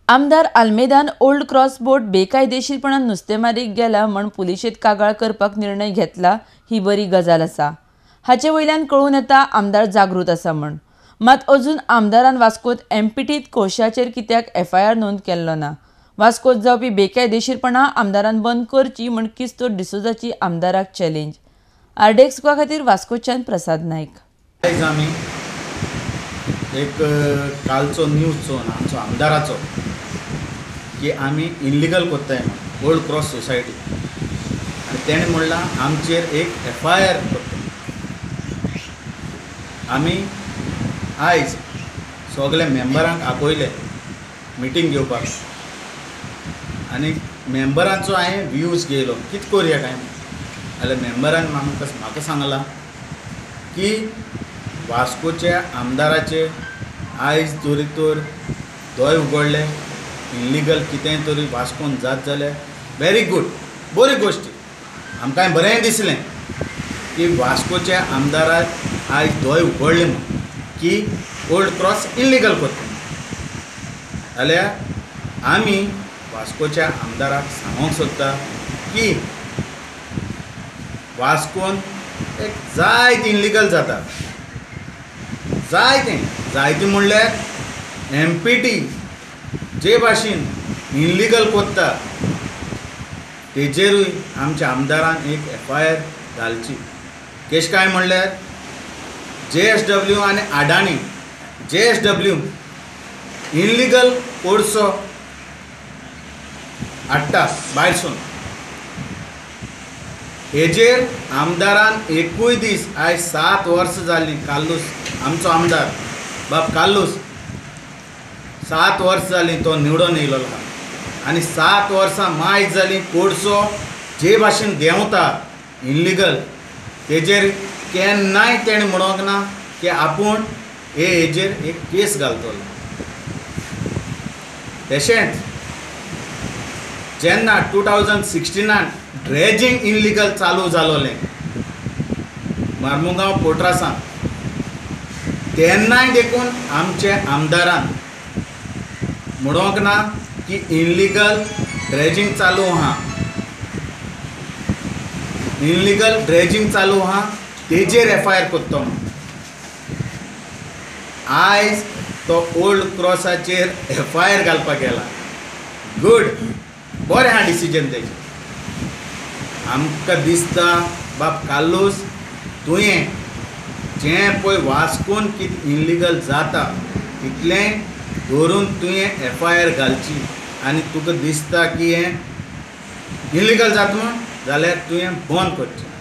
आमदार आल्मेदान old cross बोट बेकायदेशीरपणान नुस्तेमारीक गेला म्हण पुलिशेंत कागाळ करपाक निर्णय घेतला ही बरी गजाल आसा। हाचे वयल्यान कळून येता आमदार जागृत आसा म्हण। मात अजून आमदारान वास्कोत एमपीटीत कोळशाचेर कित्याक एफआयआर नोंद केल्लो ना। वास्कोत जावपी बेकायदेशीरपणां आमदारान बंद करची म्हण किस्तोर डिसोजाची आमदाराक चॅलेंज। आरडेक्स खातीर वास्कोच्यान प्रसाद नायक। एक कालचो न्यूज चोवन आमचो आमदाराचो की आमी इल्लिगल कोत्ताय ओल्ड क्रॉस सोसायटी आनी तेणें म्हणलां आमचेर एक एफआयआर करता। आमी आयज सगळे मेंबरांक आपयले मिटींग घेवपाक आनी मेंबरांचो हांवें व्यूज घेयलो कितें करुया काय जाल्यार मेंबरान म्हाका सांगलां की वास्कोच्या आमदाराचे आयज तरी तर दोय उगडले इल्लिगल कितेंय तरी वास्कोन जात जाल्यार वेरी गूड बरी गोश्ट आमकां बरें दिसलें की वास्कोच्या आमदाराक आयज दोय उगडले म्हूण की ओल्ड क्रॉस इल्लिगल करता जाल्यार आमी वास्कोच्या आमदाराक सांगूंक सोदता की वास्कोन एक जायत इल्लिगल जाता जायते म्हणल्यार एमपीटी जे भाशेन इल्लिगल कोत्ता तेजेरूय आमच्या आमदारान एक एफआयआर घालची। केश काय म्हणल्यार JSW आनी अडाणी JSW इल्लिगल कोळसो हाडटा भायरसून हेजेर आमदारान एकूय दीस आयज 7 वर्सां जालीं काल्लूस आमचो आमदार बाब काल्लूस 7 वर्सां जालीं तो निवडून येयलो आनी 7 वर्सां मायज जालीं कोळसो जे भाशेन देंवता इल्लिगल तेजेर केन्नाय तेणें म्हणोंक ना की आपूण हेजेर एक केस घालतलो। तशेंच जेन्ना 2016 ड्रेजिंग इल्लिगल चालू जालोलें मार्मुगांव पोट्रासान तेन्नाय देखून आमचे आमदारान म्हणोंक ना की इल्लिगल ड्रेजिंग चालू आहा तेजेर एफआयआर कोत्तो म्हणून आयज तो ओल्ड क्रॉसाचेर एफआयआर घालपाक गेला। गूड बरें आहा डिसिजन तेजें आमकां दिसता बाब काल्लूस तुवें जें पळय वास्कोन कितें इल्लिगल जाता तितलें धरून तुवें एफआयआर घालची आनी तुका दिसता की हें इल्लिगल जाता म्हूण जाल्यार तुवें बंद करचें।